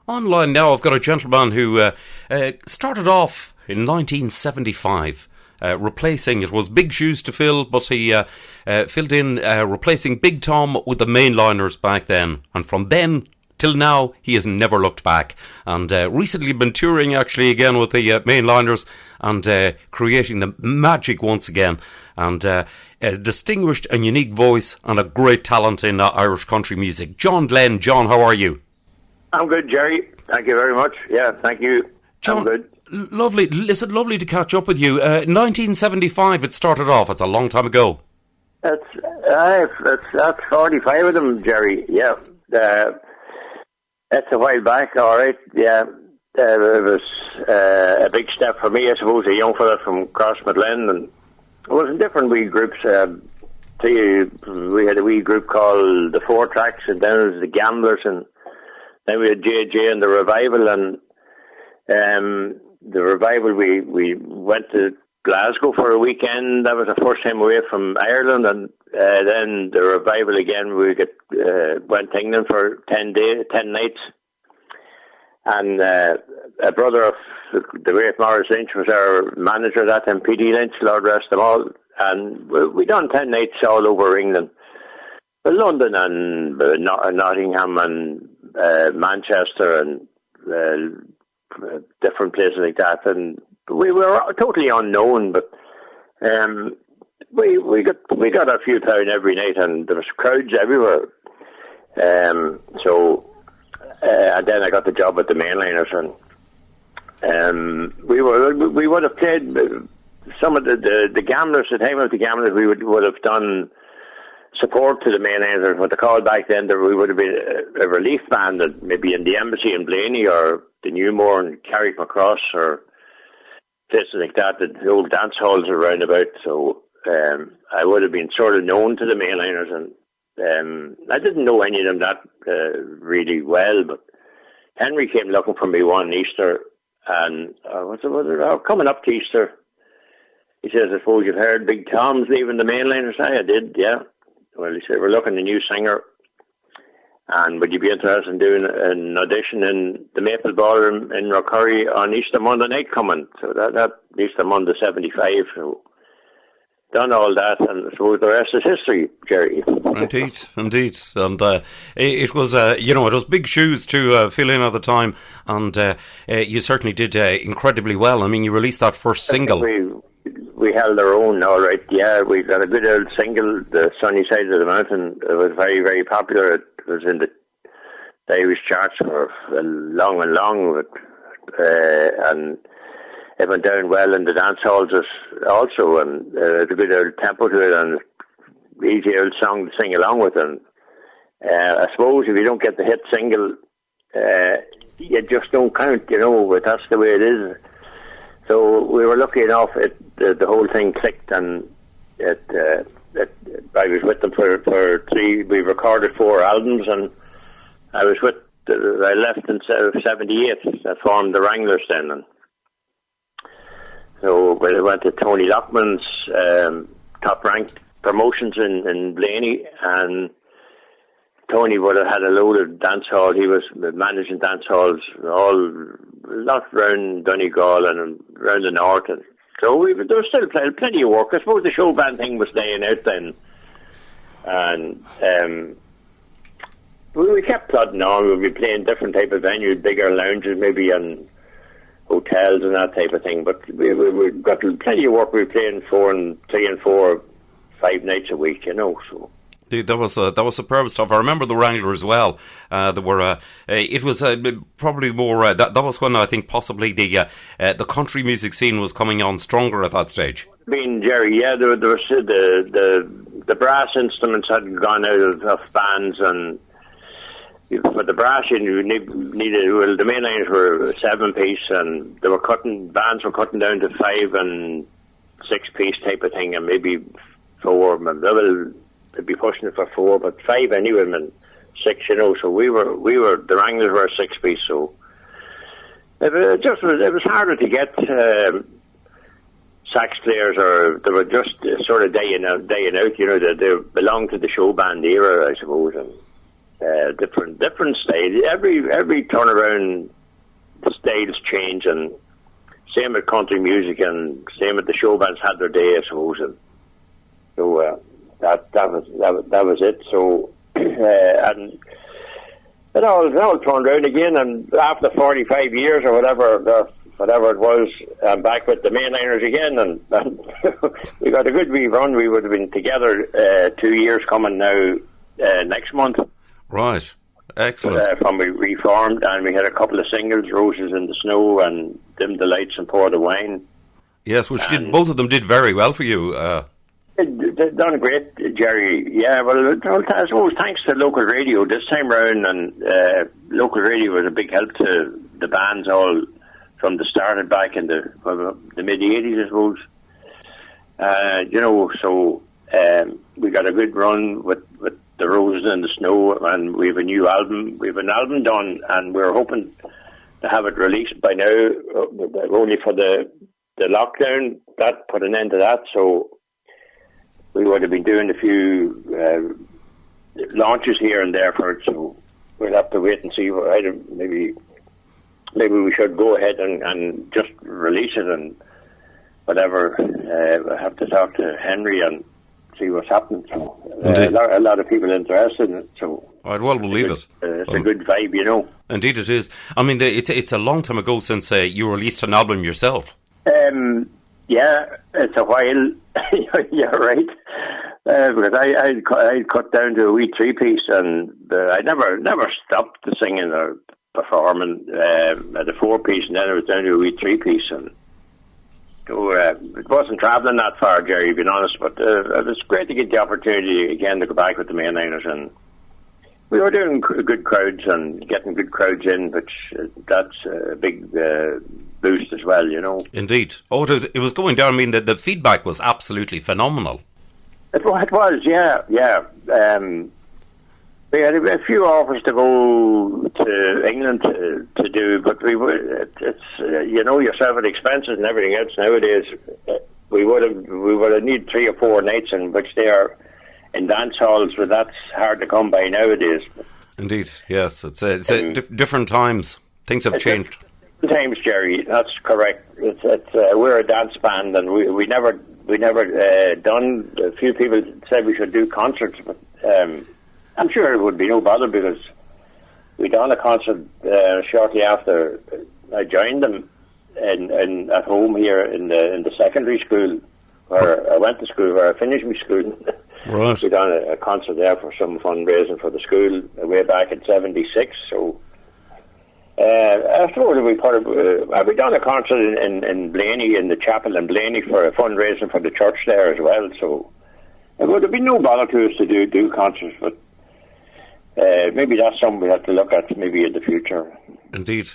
Online now, I've got a gentleman who started off in 1975, replacing, it was big shoes to fill, but he filled in, replacing Big Tom with the Mainliners back then. And from then till now, he has never looked back. And recently been touring actually again with the Mainliners and creating the magic once again. And a distinguished and unique voice and a great talent in Irish country music. John Glenn. John, how are you? I'm good, Jerry. Thank you very much. Yeah, thank you. John, I'm good. Lovely. Listen, lovely to catch up with you. 1975 it started off. It's a long time ago. That's 45 of them, Jerry. Yeah. That's a while back, all right. Yeah. It was a big step for me, I suppose, a young fella from Crossmaglen, and it was in different wee groups. We had a wee group called the Four Tracks, and then it was the Gamblers, and then we had JJ and the Revival, and the Revival, we went to Glasgow for a weekend. That was the first time away from Ireland, and then the Revival again, we went to England for 10 nights. And a brother of the great Morris Lynch was our manager at that time, P.D. Lynch, Lord rest them all. And we done 10 nights all over England. London and Nottingham and Manchester and different places like that, and we were totally unknown, but we got a few pound every night, and there was crowds everywhere. And then I got the job at the Mainliners, and we would have played some of the Gamblers. At the time of the Gamblers, we would have done support to the Mainliners, what they called back then. We would have been a relief band, maybe in the Embassy in Blaney or the Newmore and Carrickmacross or places like that, the old dance halls around about. So I would have been sort of known to the Mainliners, and I didn't know any of them that really well, but Henry came looking for me one Easter, and coming up to Easter, he says, I suppose you've heard Big Tom's leaving the Mainliners. I did, yeah. Well, he said, we're looking at a new singer, and would you be interested in doing an audition in the Maple Ballroom in Rockcurry on Easter Monday night coming? So that Easter Monday 75, so done all that, and I suppose the rest is history, Jerry. Indeed. And it was, it was big shoes to fill in at the time, and you certainly did incredibly well. I mean, you released that first single. We held our own, all right. Yeah, we got a good old single, The Sunny Side of the Mountain. It was very, very popular. It was in the Irish charts for long and long, and it went down well in the dance halls also, and a good old tempo to it, and easy old song to sing along with. And I suppose if you don't get the hit single, you just don't count, but that's the way it is. So we were lucky enough, the whole thing clicked, and I was with them for three. We recorded 4 albums, and I left in 78. I formed the Wranglers then, and so we went to Tony Lockman's top ranked promotions in Blaney, and Tony would have had a load of dance hall. He was managing dance halls a lot around Donegal and around the north, and so there was still plenty of work. I suppose the show band thing was staying out then, and we kept plodding on. We'd be playing different type of venues, bigger lounges maybe, and hotels and that type of thing. But we got plenty of work. We were playing 3 and 4, 5 nights a week, So. That was superb stuff. I remember the Wrangler as well. There were it was probably more that was when I think possibly the country music scene was coming on stronger at that stage. Jerry, yeah, there was the brass instruments had gone out of bands, and for the brass you needed. Well, the Mainliners were a 7-piece, and bands were cutting down to 5 and 6-piece type of thing, and maybe 4. They'd be pushing it for 4, but 5 anyway, and 6, So we were the Wranglers were a 6-piece, so it was harder to get sax players, or they were just sort of day in out. They belonged to the show band era, I suppose. And different styles. Every turnaround, the styles change, and same with country music, and same with the show bands had their day, I suppose. And so that was it. So and it all turned around again, and after 45 years or whatever it was, I'm back with the Mainliners again, and we got a good wee run. We would have been together 2 years coming now next month. Right, excellent. From we reformed, and we had a couple of singles, Roses in the Snow and Dim the Lights and Pour the Wine. Yes, both of them did very well for you. They've done great, Jerry. Yeah, well, I suppose thanks to local radio this time round, and local radio was a big help to the bands all from the start back in the mid-80s, I suppose. So we got a good run with the Roses in the Snow, and we have a new album. We have an album done, and we're hoping to have it released by now, only for the lockdown. That put an end to that, so we would have been doing a few launches here and there for it, so we'll have to wait and see. Maybe we should go ahead and just release it and whatever. I have to talk to Henry and see what's happening. So a lot of people interested in it. So I'd well believe it. It's a good vibe, you know. Indeed, it is. I mean, it's a long time ago since you released an album yourself. Yeah, it's a while. Yeah, right. Because I cut down to a wee 3-piece, and I never stopped the singing or performing at a 4-piece, and then it was down to a wee 3-piece, and so it wasn't travelling that far, Jerry, being honest. But it was great to get the opportunity again to go back with the Mainliners, and we were doing good crowds and getting good crowds in, which that's a big boost as well, you know. Indeed. Oh, it was going down. I mean, the feedback was absolutely phenomenal. It was, yeah. We had a few offers to go to England to do, but it's you know yourself with expenses and everything else nowadays. We would have need 3 or 4 nights in which they are in dance halls, but that's hard to come by nowadays. Indeed, yes, it's different times. Things have changed. Different times, Jerry. That's correct. We're a dance band, and we never done. A few people said we should do concerts, but I'm sure it would be no bother, because we done a concert shortly after I joined them in at home here in the secondary school where I went to school, where I finished my school. Right. We done a concert there for some fundraising for the school way back in '76. So afterwards we done a concert in Blaney, in the chapel in Blaney, for a fundraising for the church there as well. So it would have been no bother to us to do concerts, but maybe that's something we have to look at maybe in the future. Indeed.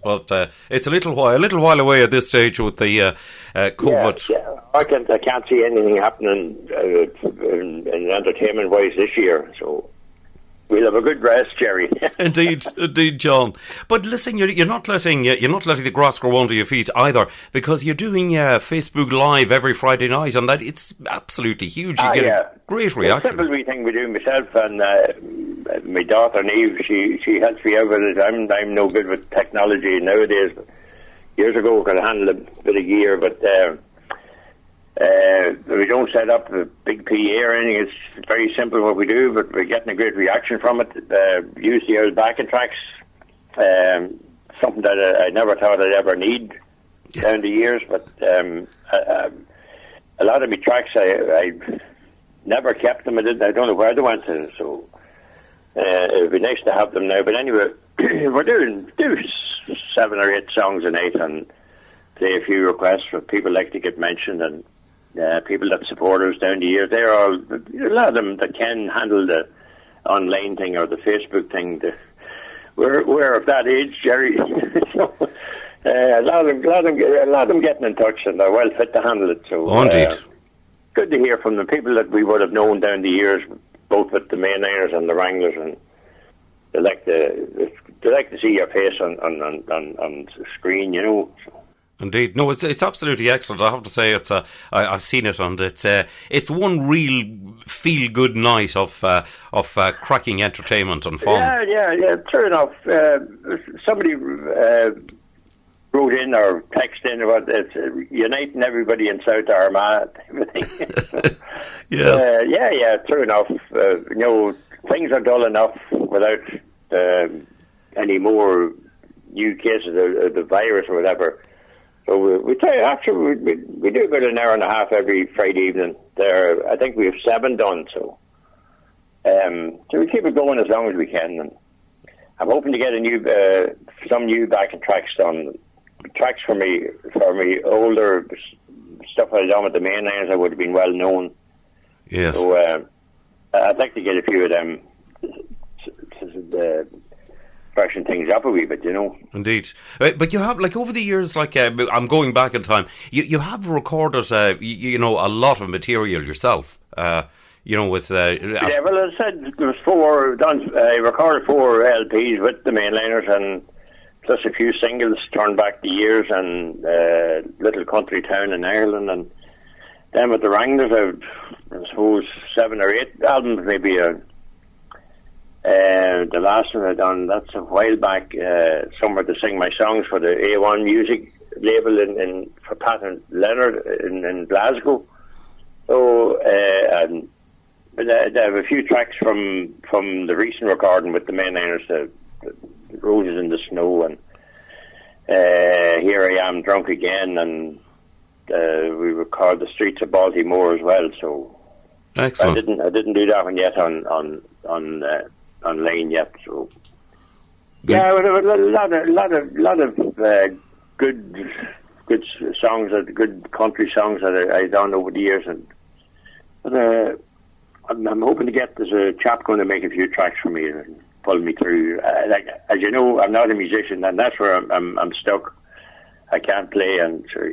But it's a little while away at this stage with the COVID. Yeah. I can't see anything happening in entertainment-wise this year, so we'll have a good rest, Jerry. Indeed, John. But listen, you're not letting the grass grow under your feet either, because you're doing Facebook Live every Friday night, and that it's absolutely huge. You get a great reaction. It's a simple wee thing we do myself, and my daughter Neve, she helps me out with it. I'm no good with technology nowadays. But years ago, I could handle a bit of gear, but we don't set up a big PA or anything. It's very simple what we do, but we're getting a great reaction from it. Use the old backing tracks, something that I never thought I'd ever need down the years. But a lot of my tracks, I never kept them. I don't know where they went to. So it would be nice to have them now. But anyway, we're doing 7 or 8 songs a night, and play a few requests for people like to get mentioned, and people that support us down the years. They're all, a lot of them that can handle the online thing or the Facebook thing. We're of that age, Jerry. So a lot of them getting in touch, and they're well fit to handle it. So indeed. Good to hear from the people that we would have known down the years, both with the Mainliners and the Wranglers, and they like to see your face on screen, you know. So. Indeed, no, it's absolutely excellent. I have to say, I've seen it, and it's one real feel good night of cracking entertainment and fun. Yeah. True enough. Somebody wrote in or texted in about it's uniting everybody in South Armagh. Everything. Yes. Yeah. True enough. Things are dull enough without any more new cases of the virus or whatever. So we try. Actually, we do about an hour and a half every Friday evening. There, I think we have 7 done. So we keep it going as long as we can. And I'm hoping to get some new backing tracks done. Tracks for me older stuff I'd done with the Mainliners that would have been well known. Yes. So I'd like to get a few of them. Freshen things up a wee bit, Indeed. But you have, over the years, I'm going back in time, you have recorded, a lot of material yourself, with... yeah, well, as I said, there was 4 done. I recorded 4 LPs with the Mainliners, and plus a few singles, Turned Back the Years, and Little Country Town in Ireland, and then with the Wranglers, I suppose 7 or 8 albums, maybe the last one I done, that's a while back, somewhere to sing my songs for the A1 music label for Pat and Leonard in Glasgow. So, but I have a few tracks from the recent recording with the Mainliners, the Roses in the Snow, and Here I Am Drunk Again, and we record The Streets of Baltimore as well. So excellent. I didn't do that one yet online yet, so yeah, a lot of good songs, good country songs that I done over the years, but I'm hoping to get. There's a chap going to make a few tracks for me and pull me through. As you know, I'm not a musician, and that's where I'm stuck. I can't play, and so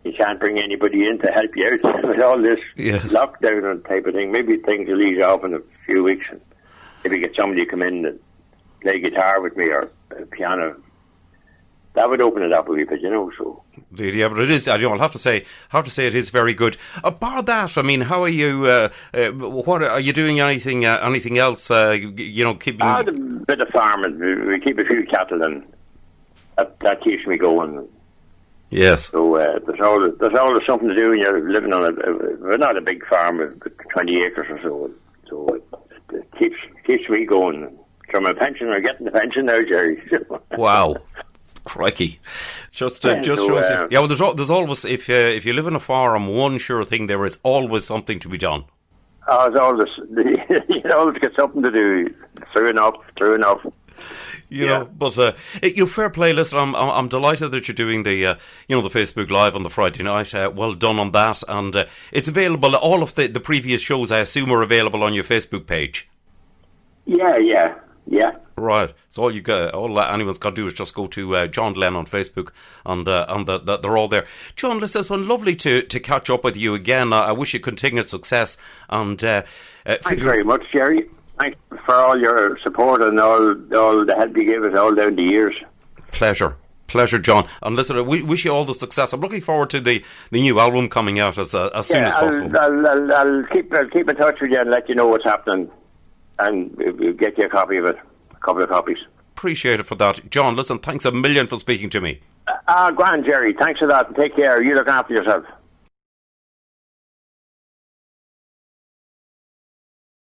you can't bring anybody in to help you out with all this lockdown and type of thing. Maybe things will ease off in a few weeks. And maybe get somebody to come in and play guitar with me or piano. That would open it up a wee bit, So. Yeah, but it is. I'll have to say it is very good. Bar that, I mean, how are you? What are you doing? Anything else? Keeping a bit of farming. We keep a few cattle, and that keeps me going. Yes. So there's always something to do when you're living on we're not a big farm, with 20 acres or so. So it keeps me going. From my pension, we're getting the pension now, Jerry. Wow. Crikey. Just shows you. Yeah, well, there's always, if you live in a farm, one sure thing, there is always something to be done. There's always, you always get something to do. True enough. But fair play. Listen, I'm delighted that you're doing the the Facebook Live on the Friday night. Well done on that, and it's available. All of the previous shows, I assume, are available on your Facebook page. Yeah. Right. So all anyone's got to do is just go to John Glenn on Facebook, and they're all there. John, listen, it's been lovely to catch up with you again. I wish you continued success. And thank you very much, Jerry. Thanks for all your support and all the help you gave us all down the years. Pleasure, John. And listen, I wish you all the success. I'm looking forward to the new album coming out as soon as possible. I'll keep in touch with you and let you know what's happening, and we'll get you a copy of it. A couple of copies. Appreciate it for that. John, listen, thanks a million for speaking to me. Grand, Jerry. Thanks for that. Take care. You look after yourself.